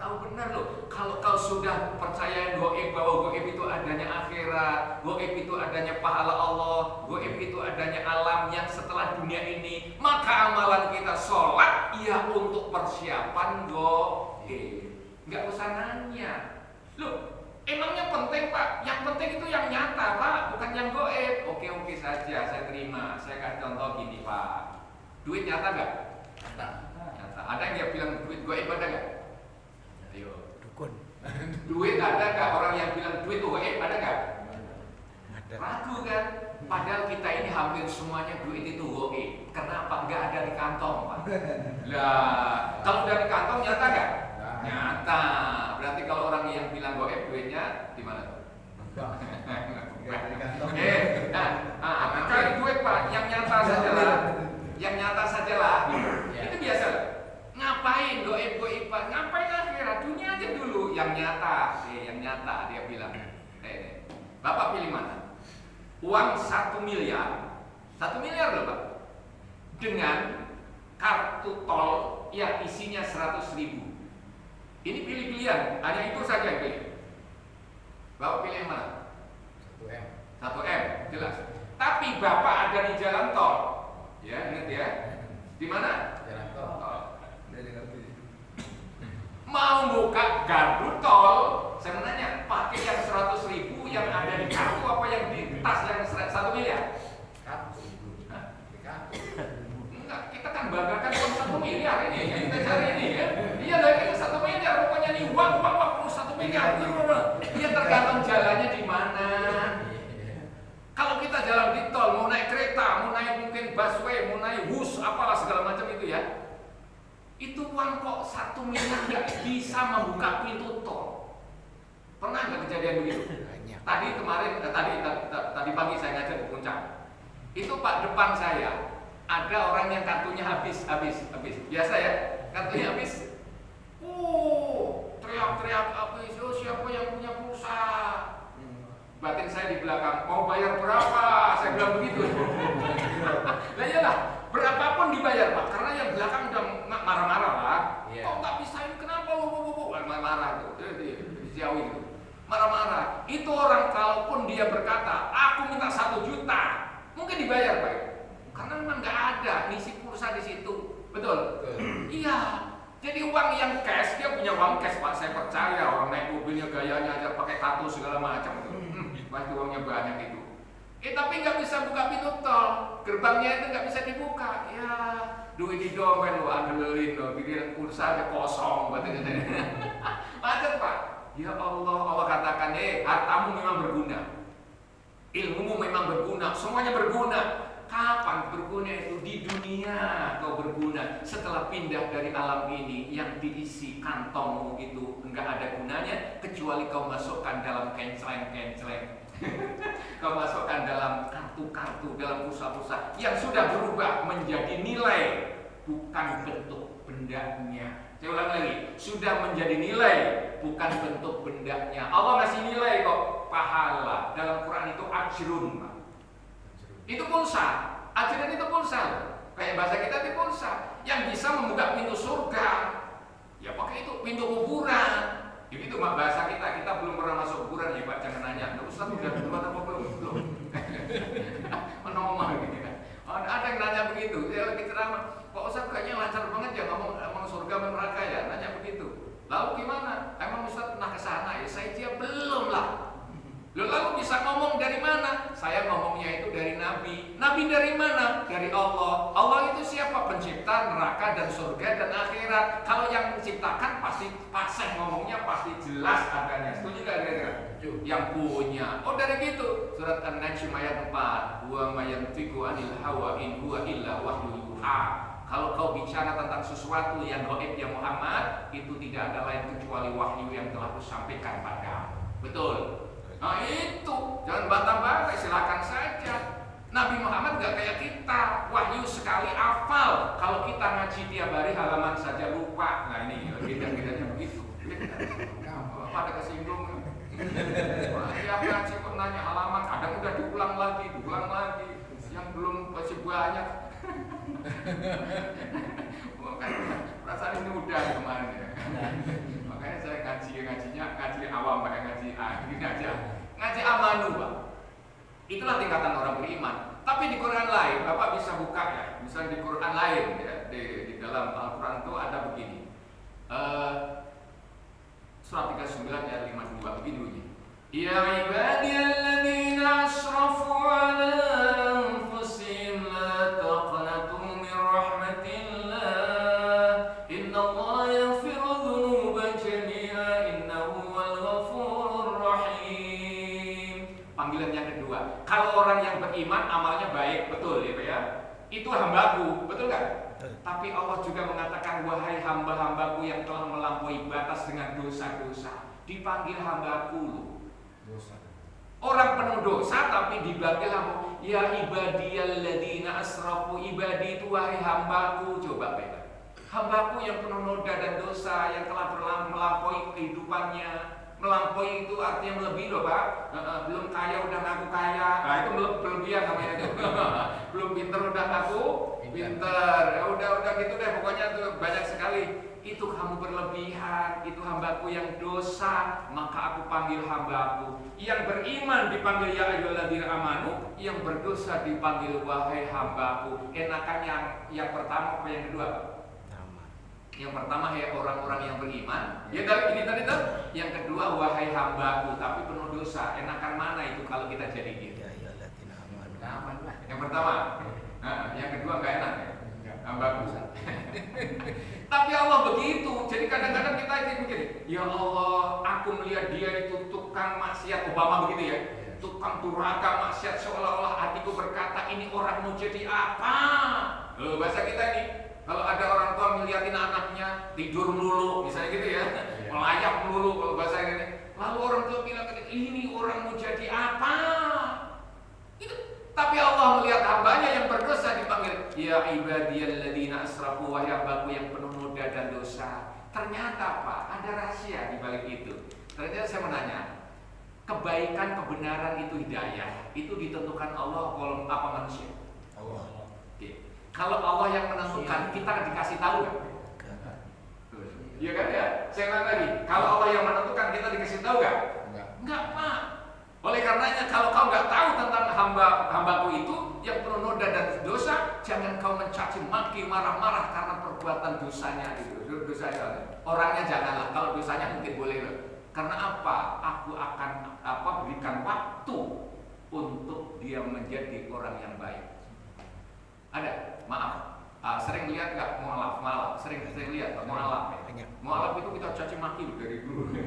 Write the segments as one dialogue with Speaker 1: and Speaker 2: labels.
Speaker 1: tahu benar loh. Kalau kau sudah percaya goib, bahwa goib itu adanya akhirat, goib itu adanya pahala Allah, goib itu adanya alam yang setelah dunia ini, maka amalan kita sholat ya untuk persiapan goib. Nggak usah nanya. Loh, emangnya penting Pak? Yang penting itu yang nyata Pak, bukan yang goib. Oke saja, saya terima. Saya kasih contoh gini Pak. Duit nyata nggak? Nyata. Ada yang bilang duit goib ada nggak? Ayo.
Speaker 2: Dukun.
Speaker 1: Duit ada nggak? Orang yang bilang duit goib ada nggak?
Speaker 2: Ada.
Speaker 1: Ragu kan? Padahal kita ini hampir semuanya duit itu goib. Kenapa? Nggak ada di kantong Pak. Lah, kalau dari kantong nyata nggak? Nyata. Berarti kalau orang yang bilang goib duitnya di mana? Cari duit Pak, yang nyata saja lah. Yang nyata sajalah. Itu biasa. Ngapain goib Pak? Ngapain akhirat? Dunia aja dulu. Yang nyata. Yang nyata dia bilang. Bapak pilih mana? Uang 1 miliar. 1 miliar loh Pak. Dengan kartu tol yang isinya 100.000. Ini pilih-pilihan. Hanya itu saja yang pilih. Bapak pilih yang mana?
Speaker 2: 1M.
Speaker 1: 1M, jelas. Tapi Bapak ada di jalan tol. Ya, ingat ya. Di mana?
Speaker 2: Jalan tol.
Speaker 1: Mau buka gardu tol, saya menanya, pakai yang 100.000 yang ada di kartu apa yang di tas yang 1 miliar?
Speaker 2: Kartu.
Speaker 1: Enggak, kita kan banggakan uang 1 miliar ini yang kita cari ini ya. Iya lah, kita 1 miliar, rupanya nih uang 1 miliar. Iya, tergantung jalannya di mana. Kalau kita jalan di tol, mau naik kereta, mau naik mungkin busway, mau naik bus, apalah segala macam itu ya. Itu uang kok 1 miliar nggak bisa membuka pintu tol. Pernah nggak kejadian begitu? Tadi pagi saya ngajar di Puncak. Itu Pak depan saya ada orang yang kartunya habis. Biasa ya, kartunya habis. Teriak-teriak habis. Oh, siapa yang punya pulsa? Batin saya di belakang, mau bayar berapa? Saya bilang begitu. Nah iyalah, berapapun dibayar Pak, karena yang belakang udah marah-marah lah. Kok nggak bisa ini, kenapa lu? Marah-marah tuh, dijauhin tuh. Marah-marah. Itu orang kalaupun dia berkata, aku minta 1 juta, mungkin dibayar Pak. Karena memang nggak ada ngisi pulsa di situ, betul? Iya. Jadi uang yang cash, dia punya uang cash Pak, saya percaya. Orang naik mobilnya gayanya aja pakai tato segala macam tuh. Pasti uangnya banyak itu. Tapi nggak bisa buka pintu tol, gerbangnya itu nggak bisa dibuka. Ya, duit di dompet lo andelin lo, bikin pulsa aja kosong, macet Pak. Ya Allah katakan, hartamu memang berguna, ilmumu memang berguna, semuanya berguna. Kapan berguna itu? Di dunia kau berguna. Setelah pindah dari alam ini, yang diisi kantongmu itu enggak ada gunanya kecuali kau masukkan dalam kenceleng. Kau masukkan dalam kartu-kartu, dalam pulsa-pulsa yang sudah berubah menjadi nilai, bukan bentuk bendanya. Saya ulang lagi, sudah menjadi nilai, bukan bentuk bendanya. Allah ngasih nilai kok, pahala. Dalam Quran itu ajrun, Pak. Itu pulsa, ajrun itu pulsa. Kayak bahasa kita itu pulsa yang bisa membuka pintu surga. Ya pakai itu, pintu kuburan. Begitu Mak bahasa kita belum pernah masuk kuburan ya Pak, jangan nanya. Ustaz udah duluan apa belum? Menomah gitu kan. Ada yang nanya begitu, dia lagi ceramah, Pak Ustaz kayaknya lancar banget ya ngomong surga dan neraka ya, nanya begitu. Lalu gimana? Emang Ustaz pernah ke sana ya? Saya dia belum lah. Lalu bisa ngomong dari mana? Saya ngomongnya itu dari Nabi. Nabi dari mana? Dari Allah. Allah itu siapa? Pencipta neraka dan surga dan akhirat. Kalau yang menciptakan pasti fasih ngomongnya, pasti jelas adanya. Setuju gak kira-kira? Yang punya. Oh dari gitu. Surat An-Najm ayat 4. Wa mayantiqu anil hawa in huwa illa wahyu yuha. Kalau kau bicara tentang sesuatu yang gaib ya Muhammad, itu tidak ada lain kecuali wahyu yang telah kusampaikan padamu. Betul. Nah itu, jangan bantah-bantah, silakan saja. Nabi Muhammad gak kayak kita, wahyu sekali hafal. Kalau kita ngaji tiap hari halaman saja lupa. Nah ini beda-bedanya begitu. Apa ada kesinggung? Tiap ngaji kok nanya halaman, kadang udah diulang lagi. Yang belum masih banyak. Perasaan ini udah kemarin ya. Makanya ngaji awam, ngaji amanu, Pak. Itulah tingkatan orang beriman. Tapi di Quran lain, Bapak bisa buka ya. Misalnya di Quran lain ya, di dalam Al-Quran itu ada begini. Surat 39 ayat 52 begini bunyi. Ya ibadiyalladzina asrafu ala anfusihim la taqnatu min rahmatillah. Innallaha yaghfiru dzunuba jami'a innahu huwal ghafurur rahim. Panggilan yang kedua. Kalau orang yang beriman amalnya baik, betul ya Pak ya. Itu hambaku, betul kan? Tapi Allah juga mengatakan, wahai hamba-hambaku yang telah melampaui batas dengan dosa-dosa, dipanggil hambaku loh.
Speaker 2: Dosa.
Speaker 1: Orang penuh dosa tapi dipanggil hamba. Ya ibadiyalladzina asrafu, ibadi itu wahai hambaku. Coba beda. Hambaku yang penuh noda dan dosa, yang telah melampaui kehidupannya. Melampaui itu artinya melebihi loh Pak. Belum kaya udah ngaku kaya. Nah itu berlebihan namanya itu. Belum pinter udah ngaku pinter. Ya udah gitu deh pokoknya tuh banyak sekali. Itu kamu berlebihan, itu hambaku yang dosa, maka aku panggil hambaku. Yang beriman dipanggil ya ayyuhalladzina amanu, yang berdosa dipanggil wahai hambaku. Enakan yang pertama apa yang kedua? Yang pertama ya orang-orang yang beriman. Ya dari ini tadi tuh. Yang kedua wahai hambaku, tapi penuh dosa. Enakan mana itu kalau kita jadi dia?
Speaker 2: Ya ayyuhalladzina amanu.
Speaker 1: Yang pertama. Nah, yang kedua nggak enak ya? Hambaku. Tapi Allah begitu. Jadi kadang-kadang kita itu mikir, ya Allah, aku melihat dia itu tukang maksiat. Obama begitu ya, tukang durhaka maksiat, seolah-olah hatiku berkata ini orang mau jadi apa? Bahasa kita ini, kalau ada orang tua ngeliatin anaknya tidur melulu, misalnya gitu ya, melayap melulu kalau bahasa ini. Lalu orang tua bilang ini orang mau jadi apa? Itu. Tapi Allah melihat hambanya yang berdosa dipanggil ya ibadiyalladzina asrafu, wahai hambaku yang penuh noda dan dosa. Ternyata Pak, ada rahasia di balik itu. Ternyata saya menanya, kebaikan kebenaran itu hidayah, itu ditentukan Allah apa manusia?
Speaker 2: Allah.
Speaker 1: Oke. Kalau Allah yang menentukan, kita dikasih tahu nggak? Iya kan ya? Saya bilang lagi, kalau Allah yang menentukan, kita dikasih tahu nggak? Enggak Pak. Oleh karenanya kalau kau nggak tahu tentang hambaku itu yang penuh noda dan dosa, jangan kau mencaci maki, marah-marah karena perbuatan dosanya itu. Dosanya. Orangnya janganlah. Kalau dosanya mungkin boleh loh. Karena apa? Aku akan berikan waktu untuk dia menjadi orang yang baik. Ada? Maaf. Sering lihat nggak mualaf? Sering lihat mualaf. Mualaf itu kita caci maki dari dulu.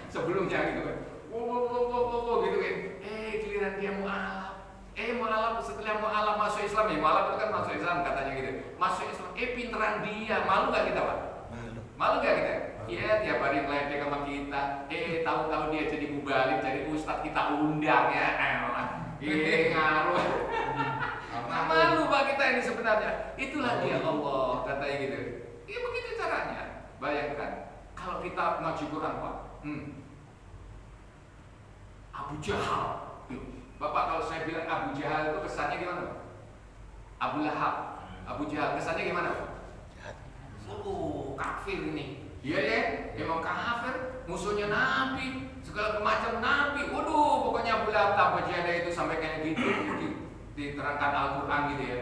Speaker 1: Sebelumnya gitu kan. Wow, gitu kan. Giliran dia mualaf, setelah mualaf masuk Islam ya, mualaf itu kan masuk Islam katanya gitu. Masuk Islam, pinteran dia, malu gak kita Pak? Malu gak kita? Iya, tiap hari ngeledek sama kita. Tahu-tahu dia jadi mubalik, jadi ustadz kita undang ya. Ngaruh. Malu Pak kita ini sebenarnya. Itulah dia Allah katanya gitu. Iya begitu caranya. Bayangkan kalau kita ngaji Quran Pak. Abu Jahal. Bapak kalau saya bilang Abu Jahal itu kesannya gimana Pak? Abu Lahab. Abu Jahal kesannya gimana Pak? Kafir ini. Iya ya, memang kafir, musuhnya Nabi, segala macam Nabi. Waduh, pokoknya Abu Lahab Abu Jahal itu sampai kayak gitu diterangkan Al-Quran gitu ya.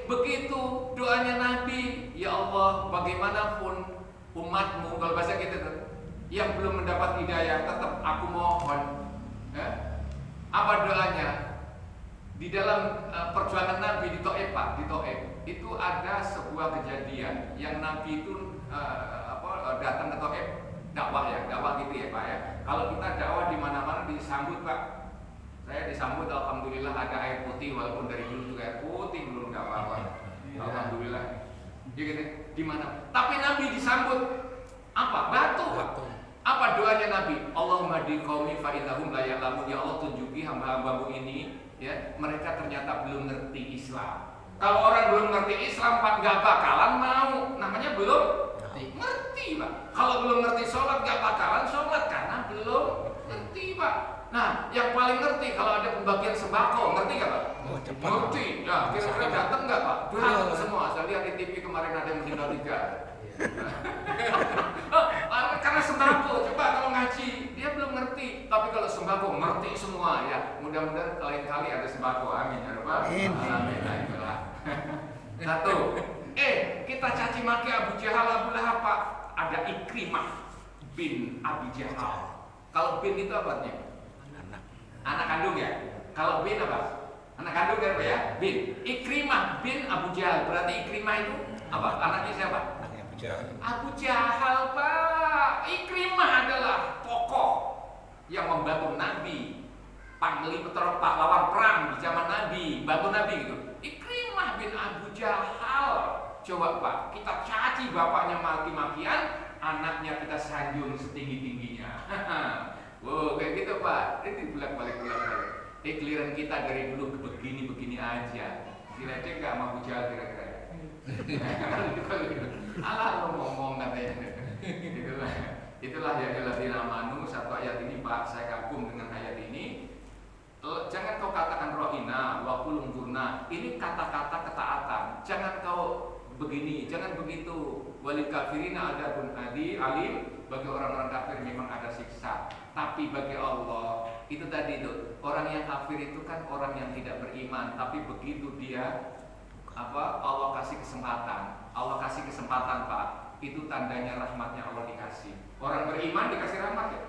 Speaker 1: Begitu doanya Nabi, ya Allah, bagaimanapun umatmu, kalau bahasa kita yang belum mendapat hidayah, tetap aku mohon. Apa doanya? Di dalam perjuangan Nabi di Taif, itu ada sebuah kejadian yang Nabi itu datang ke Taif, dakwah gitu ya Pak ya. Kalau kita dakwah di mana-mana disambut Pak. Saya disambut alhamdulillah ada air putih, walaupun dari dulu juga air putih belum nggak apa-apa. Alhamdulillah. Gitu di mana? Tapi Nabi disambut apa? Batu. Apa doanya Nabi? Allahumma di qaumi fa innahum la ya'lamun. Ya Allah, tunjuki hamba-hambamu ini ya, mereka ternyata belum ngerti Islam. Kalau orang belum ngerti Islam Pak nggak bakalan mau, namanya belum ngerti Pak. Kalau belum ngerti sholat nggak bakalan sholat karena belum ngerti Pak. Nah, yang paling ngerti kalau ada pembagian sembako, ngerti nggak Pak? Ngerti. Ya, kira-kira datang nggak Pak? Datang semua. Saya lihat di TV kemarin ada yang meninggal 3. Karena sembako sembako, ngerti semua ya. Mudah-mudahan lain kali ada sembako. Amin ya Rabbal alamin. Nah, itulah. Satu. Kita caci maki Abu Jahal, Abu Lahab, Pak. Ada Ikrimah bin Abi Jahal. Kalau bin itu apa artinya? Anak kandung ya. Kalau bin apa? Anak kandung kan Pak ya? Bin. Ikrimah bin Abu Jahal. Berarti Ikrimah itu apa? Anaknya siapa?
Speaker 2: Abu Jahal.
Speaker 1: Abu Jahal, Pak. Ikrimah adalah tokoh yang membantu Nabi, pahlawan perang di zaman Nabi, bantu Nabi gitu. Ikrimah bin Abu Jahal. Coba Pak, kita caci bapaknya maki-makian, anaknya kita sanjung setinggi-tingginya. Wow, kayak gitu Pak. Ini bolak-balik. Giliran kita dari dulu begini-begini aja. Dilecek gak sama Abu Jahal kira-kira? Alah lo ngomong katanya. Itulah ya alladzina amanu. Satu ayat ini Pak, saya kagum dengan ayat ini. Jangan kau katakan ro'ina wa qul unzurna. Ini kata-kata ketaatan. Jangan kau begini, jangan begitu. Walil kafirina adzabun alim. Bagi orang-orang kafir memang ada siksa. Tapi bagi Allah itu tadi itu, orang yang kafir itu kan orang yang tidak beriman. Tapi begitu dia Allah kasih kesempatan. Allah kasih kesempatan Pak. Itu tandanya rahmatnya Allah dikasih. Orang beriman dikasih rahmat ya.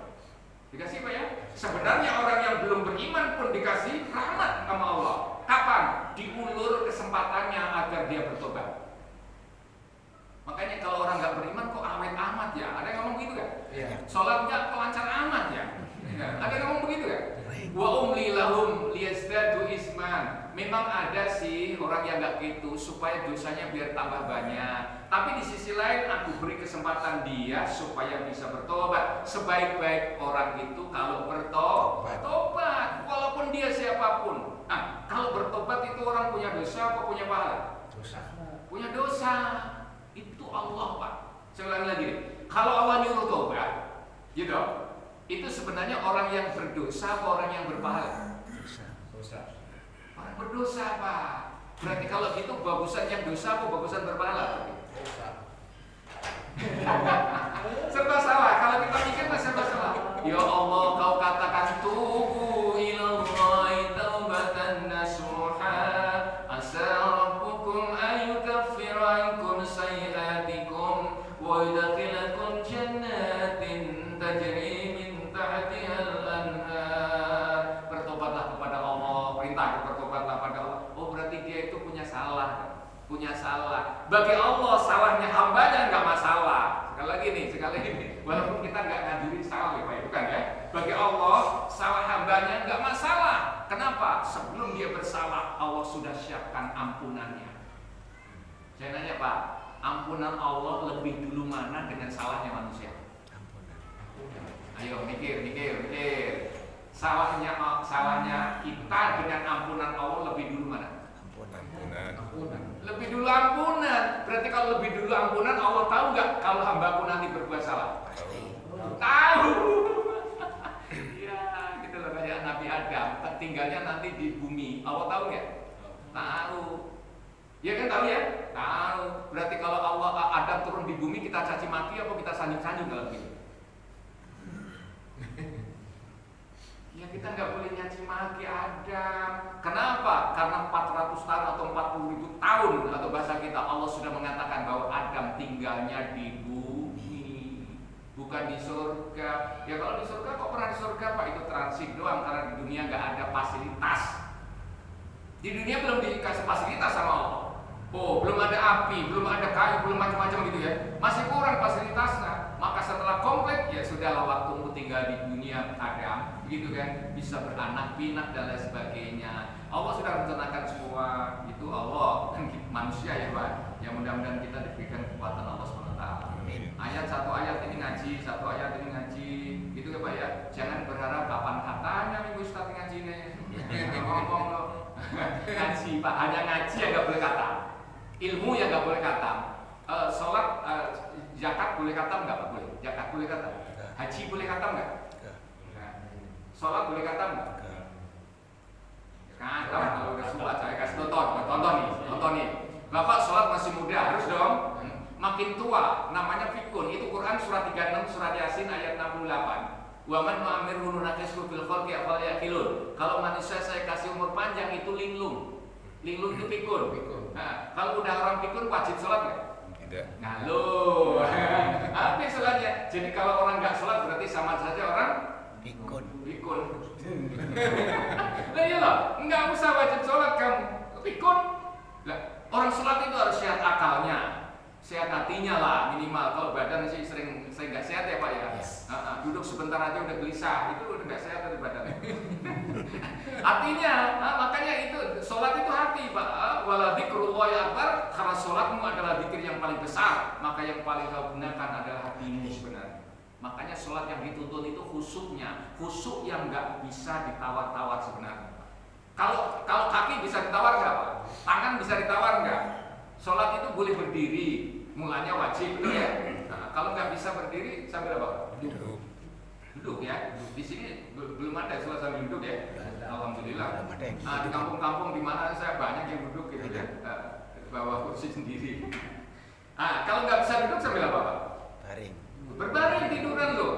Speaker 1: Dikasih Pak ya. Sebenarnya orang yang belum beriman pun dikasih rahmat sama Allah. Kapan? Diulur kesempatannya agar dia bertobat. Makanya kalau orang nggak beriman kok awet amat ya. Ada yang ngomong gitu kan?
Speaker 2: Iya.
Speaker 1: Sholatnya lancar amat ya. Ada yang ngomong begitu kan? Wa umli lahum liyazdadu isman. Memang ada sih orang yang nggak gitu supaya dosanya biar tambah banyak. Tapi di sisi lain aku beri kesempatan dia supaya bisa bertobat. Sebaik-baik orang itu kalau bertobat, walaupun dia siapapun. Nah, kalau bertobat itu orang punya dosa apa punya pahala?
Speaker 2: Dosa.
Speaker 1: Punya dosa. Itu Allah Pak. Saya ulangi lagi nih. Kalau Allah nyuruh tobat, gitu, itu sebenarnya orang yang berdosa atau orang yang berpahala?
Speaker 2: Dosa.
Speaker 1: Orang berdosa Pak. Berarti kalau gitu bagusan yang dosa apa bagusan berpahala?
Speaker 2: Dosa.
Speaker 1: Serba salah. Kalau kita mikir masih serba salah. Ya Allah, kau katakan tubu ilallahi taubatan nasuha. Asa rabbukum ayyukaffira ankum sayyi'atikum wa yudkhilakum jannatin tajri min tahtiha al-anhar. Bertobatlah kepada Allah. Perintah bertobatlah pada Allah. Oh, berarti dia itu punya salah. Bagi Allah salahnya hambanya nggak masalah. Sekali lagi nih. Walaupun kita nggak ngajurin salah ya Pak, bukan ya. Bagi Allah salah hambanya nggak masalah. Kenapa? Sebelum dia bersalah Allah sudah siapkan ampunannya. Saya nanya Pak, ampunan Allah lebih dulu mana dengan salahnya manusia? Ayo mikir. Salahnya kita dengan ampunan Allah lebih dulu mana?
Speaker 2: Ampunan.
Speaker 1: Lebih dulu ampunan. Berarti kalau lebih dulu ampunan Allah tahu nggak kalau hambaku nanti berbuat salah?
Speaker 2: Pasti.
Speaker 1: Tahu. Ya, gitu loh kayak Nabi Adam, tinggalnya nanti di bumi. Allah tahu nggak? Tahu. Ya kan tahu ya? Tahu. Berarti kalau Allah Adam turun di bumi kita caci maki apa kita sanjung-sanjung dalam gitu? Ya kita nggak boleh nyaci maki Adam. Kenapa? Karena 400 tahun atau 40.000 tahun atau bahasa kita Allah sudah mengatakan bahwa Adam tinggalnya di bumi, bukan di surga. Ya kalau di surga kok pernah di surga Pak? Itu transit doang karena di dunia nggak ada fasilitas. Di dunia belum dikasih fasilitas sama Allah. Oh, belum ada api, belum ada kayu, belum macam-macam gitu ya. Masih kurang fasilitasnya. Maka setelah komplit ya sudahlah waktumu tinggal di dunia Adam, gitu kan, bisa beranak pinak dan lain sebagainya. Allah sudah rencanakan semua itu Allah kan manusia ya Pak. Ya mudah-mudahan kita diberikan kekuatan Allah SWT. Satu ayat ini ngaji, gitu ya Pak ya. Jangan berharap kapan katanya minggu Ustaz ngaji nih. Ngomong lo. Ngaji Pak, hanya ngaji ya nggak boleh kata. Ilmu ya nggak boleh kata. Sholat, zakat boleh kata nggak Pak? Boleh. Zakat boleh kata. Haji boleh kata nggak? Sholat boleh kata nggak? Kata kalau udah sholat saya kasih tonton nih. Bapak sholat masih muda harus dong. Makin tua namanya fikun. Itu Quran surat 36 surat Yasin ayat 68. Wa man nu'ammirhu nunaqishu fil khalqi afala yaqilun. Kalau manusia saya kasih umur panjang itu linglung. Linglung itu pikun. Nah, kalau udah orang pikun wajib sholat nggak?
Speaker 2: Tidak.
Speaker 1: Nah lo, apa sholatnya? Jadi kalau orang nggak sholat berarti sama saja orang
Speaker 2: Pikun.
Speaker 1: pikun. Lah iyalah, nggak usah wajib sholat kamu pikun. Lah, orang sholat itu harus sehat akalnya, sehat hatinya lah minimal. Kalau badan sih sering nggak sehat ya Pak ya.
Speaker 2: Yes.
Speaker 1: Duduk sebentar aja udah gelisah, itu udah nggak sehat dari badannya. Hatinya, makanya itu sholat itu hati Pak. Wala dzikrullahi akbar, karena sholatmu adalah zikir yang paling besar, maka yang paling kau gunakan adalah hatimu sebenarnya. Makanya sholat yang dituntut itu khusyuknya, khusyuk yang nggak bisa ditawar-tawar sebenarnya. Kalau kaki bisa ditawar nggak Pak? Tangan bisa ditawar nggak? Sholat itu boleh berdiri, mulanya wajib, betul ya? Nah, kalau nggak bisa berdiri sambil apa?
Speaker 2: Duduk.
Speaker 1: Duduk ya. Di sini belum ada sholat sambil duduk ya. Alhamdulillah.
Speaker 2: Belum ada yang
Speaker 1: Di kampung-kampung di mana saya banyak yang duduk gitu ya, bawa kursi sendiri. Kalau nggak bisa duduk sambil apa Pak?
Speaker 2: Baring.
Speaker 1: Berbaring tiduran loh.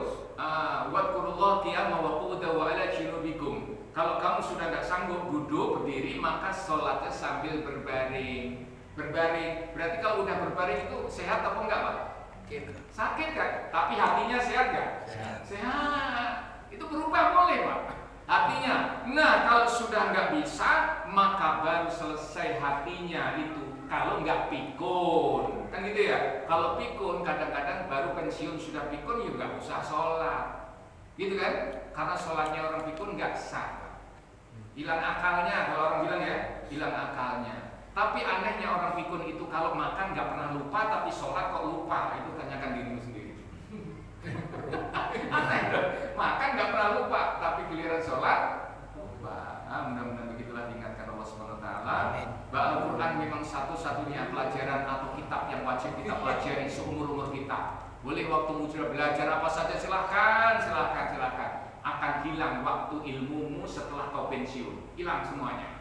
Speaker 1: Wadkurullah qiyama wa qu'udan wa ala junubikum. Kalau kamu sudah nggak sanggup duduk berdiri, maka sholatnya sambil berbaring. Berbaring. Berarti kalau udah berbaring itu sehat apa enggak Pak? Sakit kan? Tapi hatinya sehat nggak? Sehat. Itu berubah boleh Pak. Hatinya. Nah kalau sudah nggak bisa, maka baru selesai hatinya itu. Kalau nggak pikun, kan gitu ya. Kalau pikun kadang-kadang baru pensiun sudah pikun, ya nggak usah sholat, gitu kan? Karena sholatnya orang pikun nggak sah, hilang akalnya. Kalau orang bilang ya, hilang akalnya. Tapi anehnya orang pikun itu kalau makan nggak pernah lupa, tapi sholat kok lupa. Itu tanyakan dirimu sendiri. Aneh, makan nggak pernah lupa, tapi giliran sholat lupa. Mudah-mudahan begitulah diingatkan Allah Subhanahu Wa Taala. Bahwa Al-Quran memang satu-satunya pelajaran atau kitab yang wajib kita pelajari seumur-umur kita. Boleh waktu sudah belajar apa saja silahkan. Akan hilang waktu ilmumu setelah kau pensiun. Hilang semuanya.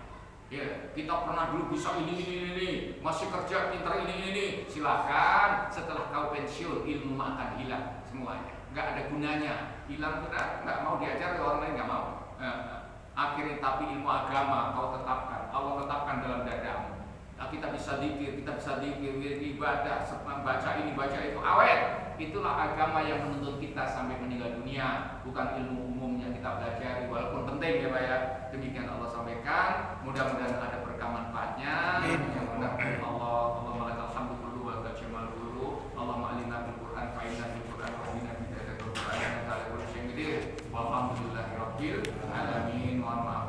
Speaker 1: Ya, kita pernah dulu bisa ini, masih kerja pintar ini. Silahkan, setelah kau pensiun ilmu akan hilang semuanya. Nggak ada gunanya. Hilang sudah, nggak mau diajar, orang lain nggak mau. Akhirnya tapi ilmu agama kau tetapkan, Allah tetapkan dalam dadamu. Nah, kita bisa zikir, ibadah, baca ini, baca itu, awet. Itulah agama yang menuntut kita sampai meninggal dunia, bukan ilmu umum yang kita pelajari, walaupun penting ya Pak ya. Demikian Allah sampaikan. Mudah-mudahan ada berkah manfaatnya. Yang benar dari Allah. Allahumma lakal hamdu kullu wa lakal jamal kullu. Allahumma alina bil Qur'an fa inna bil Qur'an wa bina bi dzikri Qur'an wa ta'ala wa syai'in. Walhamdulillahirabbil alamin. Mohon maaf